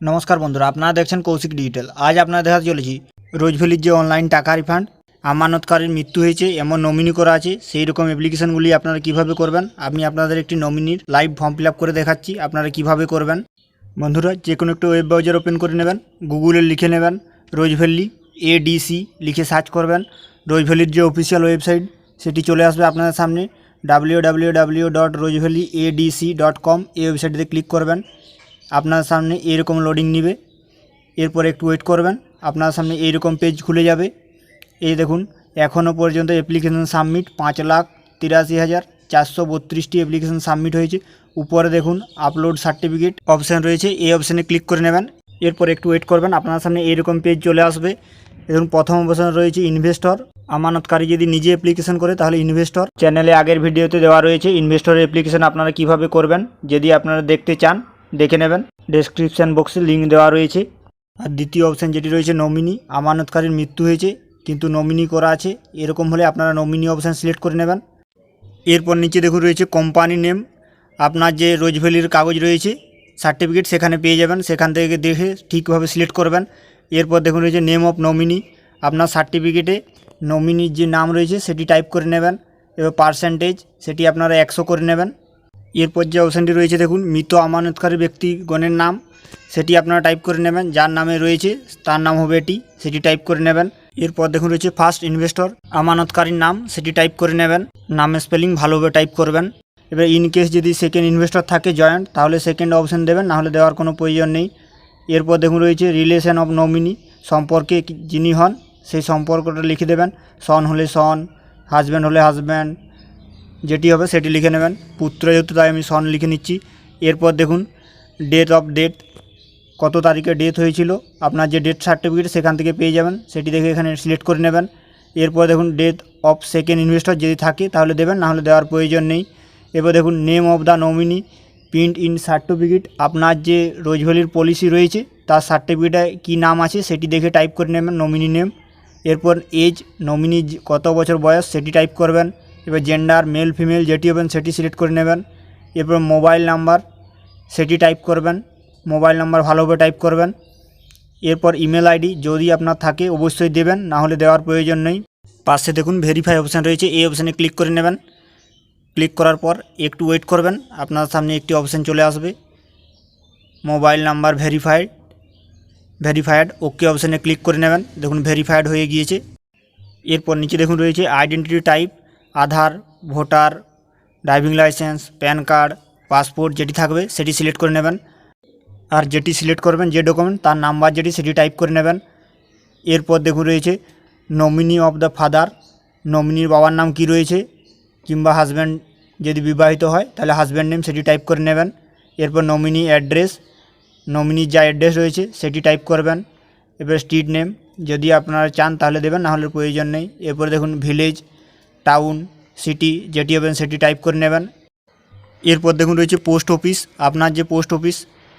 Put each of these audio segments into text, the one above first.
নমস্কার বন্ধুরা, আপনারা দেখছেন কৌশিক ডিজিটাল। আজ আপনারা দেখাতে চলেছি রোজভ্যালির যে অনলাইন টাকা রিফান্ড, আমানতকারীর মৃত্যু হয়েছে এমন নমিনি করা আছে সেই রকম অ্যাপ্লিকেশনগুলি আপনারা কিভাবে করবেন। আমি আপনাদের একটি নমিনির লাইভ ফর্ম ফিল আপ করে দেখাচ্ছি আপনারা কিভাবে করবেন। বন্ধুরা, যে কোনো একটা ওয়েব ব্রাউজার ওপেন করে নেবেন, গুগলে লিখে নেবেন রোজভ্যালি ADC লিখে সার্চ করবেন। রোজভ্যালির যে অফিসিয়াল ওয়েবসাইট সেটি চলে আসবে আপনাদের সামনে, www.rojvalleyadc.com। এই ওয়েবসাইটে ক্লিক করবেন, আপনার সামনে এরকম লোডিং নেবে। এরপর একটু ওয়েট করবেন, আপনার সামনে এইরকম পেজ খুলে যাবে। এই দেখুন, এখনও পর্যন্ত অ্যাপ্লিকেশন সাবমিট 5,83,432টি অ্যাপ্লিকেশন সাবমিট হয়েছে। উপরে দেখুন আপলোড সার্টিফিকেট অপশান রয়েছে, এই অপশানে ক্লিক করে নেবেন। এরপর একটু ওয়েট করবেন, আপনার সামনে এইরকম পেজ চলে আসবে। দেখুন প্রথম অপশান রয়েছে ইনভেস্টর। আমানতকারী যদি নিজে অ্যাপ্লিকেশন করে তাহলে ইনভেস্টর। চ্যানেলে আগের ভিডিওতে দেওয়া রয়েছে ইনভেস্টরের অ্যাপ্লিকেশন আপনারা কিভাবে করবেন। যদি আপনারা দেখতে চান দেখে নেবেন, ডেসক্রিপশান বক্সে লিঙ্ক দেওয়া রয়েছে। আর দ্বিতীয় অপশান যেটি রয়েছে নমিনি, আমানতকারীর মৃত্যু হয়েছে কিন্তু নমিনি করা আছে, এরকম হলে আপনারা নমিনি অপশান সিলেক্ট করে নেবেন। এরপর নিচে দেখুন রয়েছে কোম্পানি নেম, আপনার যে রোজভ্যালির কাগজ রয়েছে সার্টিফিকেট সেখানে পেয়ে যাবেন, সেখান থেকে দেখে ঠিকভাবে সিলেক্ট করবেন। এরপর দেখুন রয়েছে নেম অফ নমিনি, আপনার সার্টিফিকেটে নমিনির যে নাম রয়েছে সেটি টাইপ করে নেবেন। এবার পার্সেন্টেজ সেটি আপনারা 100 করে নেবেন। এরপর যে অপশানটি রয়েছে দেখুন মৃত আমানতকারী ব্যক্তিগণের নাম, সেটি আপনারা টাইপ করে নেবেন। যার নামে রয়েছে তার নাম হবে এটি, সেটি টাইপ করে নেবেন। এরপর দেখুন রয়েছে ফার্স্ট ইনভেস্টর, আমানতকারীর নাম সেটি টাইপ করে নেবেন। নামের স্পেলিং ভালোভাবে টাইপ করবেন। এবার ইন কেস যদি সেকেন্ড ইনভেস্টর থাকে জয়েন্ট, তাহলে সেকেন্ড অপশান দেবেন, নাহলে দেওয়ার কোনো প্রয়োজন নেই। এরপর দেখুন রয়েছে রিলেশন অফ নমিনি, সম্পর্কে যিনি হন সেই সম্পর্কটা লিখে দেবেন। সন হলে সন, হাজব্যান্ড হলে হাজব্যান্ড, যেটি হবে সেটি লিখে নেবেন। পুত্র যেহেতু তাই আমি সন লিখে নিচ্ছি। এরপর দেখুন ডেট অফ ডেট, কত তারিখে ডেথ হয়েছিল আপনার যে ডেথ সার্টিফিকেট সেখান থেকে পেয়ে যাবেন, সেটি দেখে এখানে সিলেক্ট করে নেবেন। এরপর দেখুন ডেট অফ সেকেন্ড ইনভেস্টর যদি থাকে তাহলে দেবেন, নাহলে দেওয়ার প্রয়োজন নেই। এরপর দেখুন name of the nominee, print in certificate, আপনার যে রোজভ্যালির পলিসি রয়েছে তার সার্টিফিকেটে কী নাম আছে সেটি দেখে টাইপ করে নেবেন নমিনি নেম। এরপর এজ, নমিনি কত বছর বয়স সেটি টাইপ করবেন। এবার জেন্ডার মেল ফিমেল যেটি হবেন সেটি সিলেক্ট করে নেবেন। এরপর মোবাইল নাম্বার সেটি টাইপ করবেন, মোবাইল নাম্বার ভালোভাবে টাইপ করবেন। এরপর ইমেল আইডি যদি আপনার থাকে অবশ্যই দেবেন, না হলে দেওয়ার প্রয়োজন নেই। পাশে দেখুন ভেরিফাই অপশান রয়েছে, এই অপশানে ক্লিক করে নেবেন। ক্লিক করার পর একটু ওয়েট করবেন, আপনার সামনে একটি অপশান চলে আসবে মোবাইল নাম্বার ভেরিফাইড, ওকে অপশানে ক্লিক করে নেবেন। দেখুন ভেরিফাইড হয়ে গিয়েছে। এরপর নিচে দেখুন রয়েছে identity type, Aadhaar, voter, driving licence, PAN card, passport যেটি থাকবে সেটি সিলেক্ট করে নেবেন। আর যেটি সিলেক্ট করবেন যে ডকুমেন্ট তার নাম্বার যেটি সেটি টাইপ করে নেবেন। এরপর দেখুন রয়েছে নমিনি অফ দ্য ফাদার, নমিনির বাবার নাম কি রয়েছে, কিংবা হাজব্যান্ড যদি বিবাহিত হয় তাহলে হাজব্যান্ড নেম সেটি টাইপ করে নেবেন। এরপর নমিনি অ্যাড্রেস, নমিনির যা অ্যাড্রেস রয়েছে সেটি টাইপ করবেন। এবার স্ট্রিট নেম যদি আপনারা চান তাহলে দেবেন, না হলে প্রয়োজন নেই। এরপর দেখুন ভিলেজ, টাউন, সিটি যেটি হবেন সেটি টাইপ করে নেবেন। এরপর দেখুন রয়েছে পোস্ট অফিস, আপনার যে পোস্ট অফিস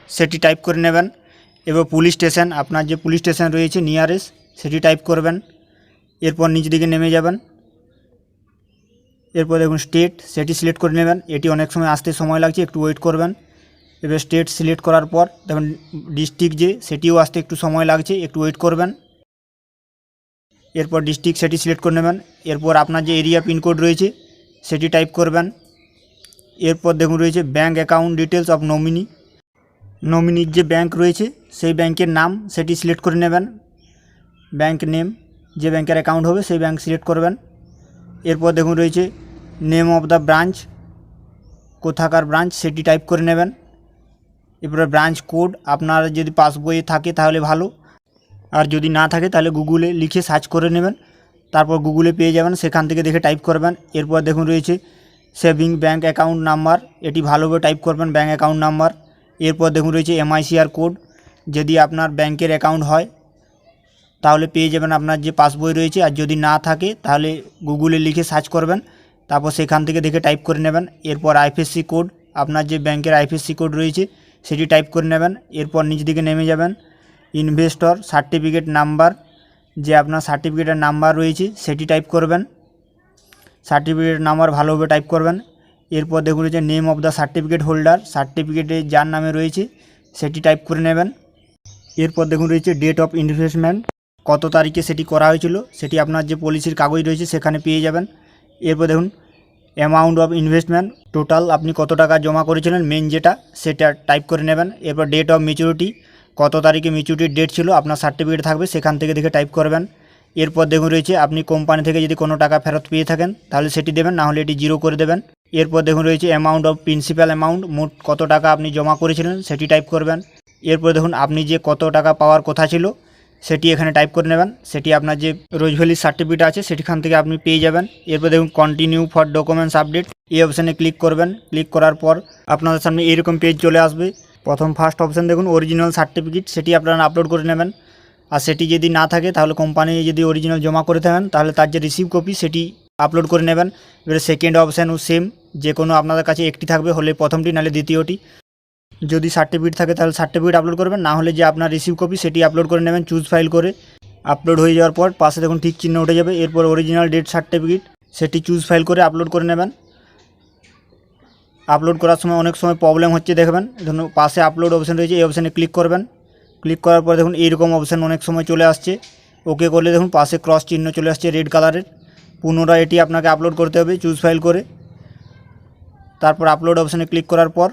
সেটি টাইপ করে নেবেন। এবার পুলিশ স্টেশন, আপনার যে পুলিশ স্টেশন রয়েছে নিয়ারেস্ট সেটি টাইপ করবেন। এরপর নিচের দিকে নেমে যাবেন। এরপর দেখুন স্টেট সেটি সিলেক্ট করে নেবেন। এটি অনেক সময় আসতে সময় লাগছে, একটু ওয়েট করবেন। এবার স্টেট সিলেক্ট করার পর দেখুন ডিস্ট্রিক্ট যে সেটিও আসতে একটু সময় লাগছে, একটু ওয়েট করবেন। এরপর ডিস্ট্রিক্ট সেটি সিলেক্ট করে নেবেন। এরপর আপনার যে এরিয়া পিনকোড রয়েছে সেটি টাইপ করবেন। এরপর দেখুন রয়েছে bank account details of nominee, নমিনির যে ব্যাঙ্ক রয়েছে সেই ব্যাংকের নাম সেটি সিলেক্ট করে নেবেন। ব্যাঙ্ক নেম, যে ব্যাংকের অ্যাকাউন্ট হবে সেই ব্যাঙ্ক সিলেক্ট করবেন। এরপর দেখুন রয়েছে নেম অফ দ্য ব্রাঞ্চ, কোথাকার ব্রাঞ্চ সেটি টাইপ করে নেবেন। এরপরে ব্রাঞ্চ কোড, আপনার যদি পাসবইয়ে থাকে তাহলে ভালো, আর যদি না থাকে তাহলে গুগলে লিখে সার্চ করে নেবেন, তারপর গুগলে পেয়ে যাবেন, সেখান থেকে দেখে টাইপ করবেন। এরপর দেখুন রয়েছে সেভিং ব্যাঙ্ক অ্যাকাউন্ট নাম্বার, এটি ভালোভাবে টাইপ করবেন ব্যাঙ্ক অ্যাকাউন্ট নাম্বার। এরপর দেখুন রয়েছে MICR কোড, যদি আপনার ব্যাংকের অ্যাকাউন্ট হয় তাহলে পেয়ে যাবেন আপনার যে পাসবই রয়েছে, আর যদি না থাকে তাহলে গুগলে লিখে সার্চ করবেন, তারপর সেখান থেকে দেখে টাইপ করে নেবেন। এরপর IFSC কোড, আপনার যে ব্যাংকের IFSC কোড রয়েছে সেটি টাইপ করে নেবেন। এরপর নিচ দিকে নেমে যাবেন, ইনভেস্টর সার্টিফিকেট নাম্বার, যে আপনার সার্টিফিকেটের নাম্বার রয়েছে সেটি টাইপ করবেন, সার্টিফিকেট নাম্বার ভালোভাবে টাইপ করবেন। এরপর দেখুন যে name of the certificate holder, সার্টিফিকেটে যার নামে রয়েছে সেটি টাইপ করে নেবেন। এরপর দেখুন রয়েছে ডেট অফ ইনভেস্টমেন্ট, কত তারিখে সেটি করা হয়েছিল সেটি আপনার যে পলিসির কাগজ রয়েছে সেখানে পেয়ে যাবেন। এরপর দেখুন অ্যামাউন্ট অফ ইনভেস্টমেন্ট, টোটাল আপনি কত টাকা জমা করেছিলেন মেন যেটা সেটা টাইপ করে নেবেন। এরপর ডেট অফ ম্যাচুরিটি, কত তারিখে ম্যাচুরিটির ডেট ছিল আপনার সার্টিফিকেট থাকবে সেখান থেকে দেখে টাইপ করবেন। এরপর দেখুন রয়েছে আপনি কোম্পানি থেকে যদি কোনো টাকা ফেরত পেয়ে থাকেন তাহলে সেটি দেবেন, না হলে এটি জিরো করে দেবেন। এরপর দেখুন রয়েছে অ্যামাউন্ট অফ প্রিন্সিপাল অ্যামাউন্ট, মোট কত টাকা আপনি জমা করেছিলেন সেটি টাইপ করবেন। এরপর দেখুন আপনি যে কত টাকা পাওয়ার কথা ছিল সেটি এখানে টাইপ করে নেবেন, সেটি আপনার যে রোজ ভ্যালির সার্টিফিকেট আছে সেখান থেকে আপনি পেয়ে যাবেন। এরপর দেখুন কন্টিনিউ ফর ডকুমেন্টস আপডেট, এই অপশানে ক্লিক করবেন। ক্লিক করার পর আপনাদের সামনে এইরকম পেজ চলে আসবে। ফার্স্ট অপশান দেখুন অরিজিনাল সার্টিফিকেট, সেটি আপনারা আপলোড করে নেবেন। আর সেটি যদি না থাকে তাহলে কোম্পানি যদি অরিজিনাল জমা করে থাকেন তাহলে তার যে রিসিভ কপি সেটি আপলোড করে নেবেন। এবারে সেকেন্ড অপশানও সেম, যে কোনো আপনাদের কাছে একটি থাকবে, হলে প্রথমটি নাহলে দ্বিতীয়টি। যদি সার্টিফিকেট থাকে তাহলে সার্টিফিকেট আপলোড করবেন, না হলে যে আপনার রিসিভ কপি সেটি আপলোড করে নেবেন চুজ ফাইল করে। আপলোড হয়ে যাওয়ার পর পাশে দেখুন ঠিক চিহ্ন উঠে যাবে। এরপর অরিজিনাল ডেট সার্টিফিকেট সেটি চুজ ফাইল করে আপলোড করে নেবেন। আপলোড করার সময় অনেক সময় প্রবলেম হচ্ছে দেখবেন, ধরুন পাশে আপলোড অপশান রয়েছে, এই অপশানে ক্লিক করবেন। ক্লিক করার পর দেখুন এইরকম অপশান অনেক সময় চলে আসছে। ওকে করলে দেখুন পাশে ক্রস চিহ্ন চলে আসছে রেড কালারের। পুনরায় এটি আপনাকে আপলোড করতে হবে চুজ ফাইল করে। তারপর আপলোড অপশানে ক্লিক করার পর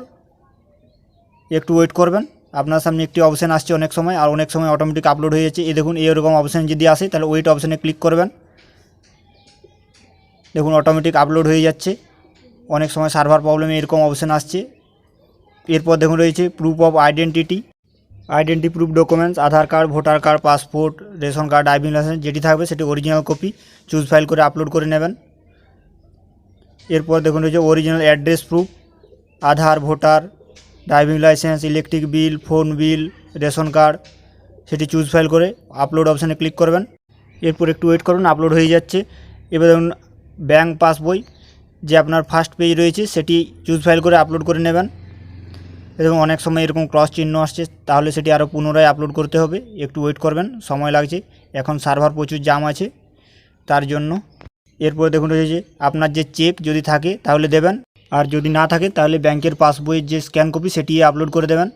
একটু ওয়েট করবেন, আপনার সামনে একটি অপশান আসছে অনেক সময়, আর অনেক সময় অটোমেটিক আপলোড হয়ে যাচ্ছে। এই দেখুন এরকম অপশান যদি আসে তাহলে ওয়েট অপশানে ক্লিক করবেন। দেখুন অটোমেটিক আপলোড হয়ে যাচ্ছে। অনেক সময় সার্ভার প্রবলেমে এরকম অপশান আসছে। এরপর দেখুন রয়েছে proof of identity proof documents, Aadhaar card, voter card, passport, ration card, driving licence যেটি থাকবে সেটি অরিজিনাল কপি চুজ ফাইল করে আপলোড করে নেবেন। এরপর দেখুন রয়েছে original address proof, Aadhaar, voter, driving licence, electric bill, phone bill, ration card সেটি চুজ ফাইল করে আপলোড অপশানে ক্লিক করবেন। এরপর একটু ওয়েট করুন, আপলোড হয়ে যাচ্ছে। এবার দেখুন ব্যাঙ্ক পাসবই, যে আপনার ফার্স্ট পেজ রয়েছে সেটি চুজ ফাইল করে আপলোড করে নেবেন। এবং অনেক সময় এরকম ক্রস চিহ্ন আসছে, তাহলে সেটি আরও পুনরায় আপলোড করতে হবে, একটু ওয়েট করবেন, সময় লাগছে, এখন সার্ভার প্রচুর জাম আছে তার জন্য। এরপর দেখুন রয়েছে আপনার যে চেক যদি থাকে তাহলে দেবেন, আর যদি না থাকে তাহলে ব্যাংকের পাসবইয়ের যে স্ক্যান কপি সেটি আপলোড করে দেবেন।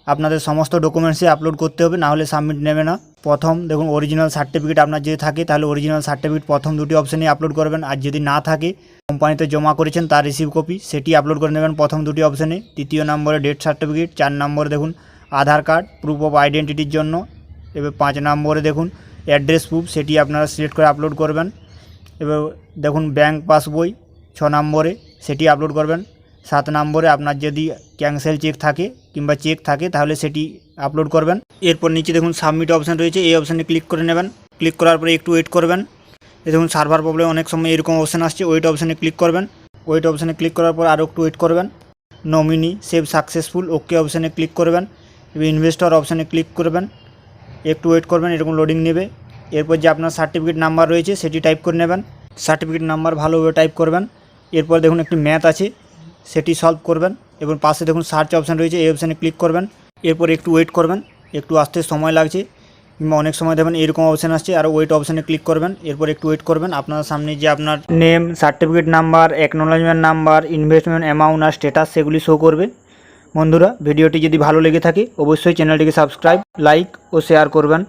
আপনাদের সমস্ত ডকুমেন্টসই আপলোড করতে হবে, না হলে সাবমিট নেবে না। প্রথম দেখুন অরিজিনাল সার্টিফিকেট আপনার যদি থাকে তাহলে অরিজিনাল সার্টিফিকেট প্রথম দুটি অপশানে আপলোড করবেন, আর যদি না থাকে কোম্পানিতে জমা করেছেন তার রিসিভ কপি সেটি আপলোড করে নেবেন প্রথম দুটি অপশানে। তৃতীয় নম্বরে ডেট সার্টিফিকেট, 4 নম্বরে দেখুন আধার কার্ড প্রুফ অফ আইডেন্টিটির জন্য। এবার 5 নম্বরে দেখুন অ্যাড্রেস প্রুফ, সেটি আপনারা সিলেক্ট করে আপলোড করবেন। এবার দেখুন ব্যাংক পাসবই 6 নম্বরে সেটি আপলোড করবেন। 7 নম্বরে আপনার যদি ক্যান্সেল চেক থাকে কিংবা চেক থাকে তাহলে সেটি আপলোড করবেন। এরপর নিচে দেখুন সাবমিট অপশান রয়েছে, এই অপশানে ক্লিক করে নেবেন। ক্লিক করার পরে একটু ওয়েট করবেন। দেখুন সার্ভার প্রবলেম অনেক সময় এরকম অপশান আসছে, ওয়েট অপশানে ক্লিক করবেন। ওয়েট অপশানে ক্লিক করার পর আরও একটু ওয়েট করবেন। নমিনি সেভ সাকসেসফুল, ওকে অপশানে ক্লিক করবেন। এবার ইনভেস্টর অপশানে ক্লিক করবেন, একটু ওয়েট করবেন, এরকম লোডিং নেবে। এরপর যে আপনার সার্টিফিকেট নাম্বার রয়েছে সেটি টাইপ করে নেবেন, সার্টিফিকেট নাম্বার ভালোভাবে টাইপ করবেন। এরপর দেখুন একটি ম্যাথ আছে সেটি সলভ করবেন, এবং পাশে দেখুন সার্চ অপশান রয়েছে, এই অপশানে ক্লিক করবেন। এরপর একটু ওয়েট করবেন, একটু আসতে সময় লাগছে, কিংবা অনেক সময় দেখবেন এরকম অপশান আসছে, আর ওয়েট অপশানে ক্লিক করবেন। এরপর একটু ওয়েট করবেন, আপনার সামনে যে আপনার name, certificate number, acknowledgement number, investment amount আর স্ট্যাটাস সেগুলি শো করবে। বন্ধুরা ভিডিওটি যদি ভালো লেগে থাকে অবশ্যই চ্যানেলটিকে সাবস্ক্রাইব, লাইক ও শেয়ার করবেন।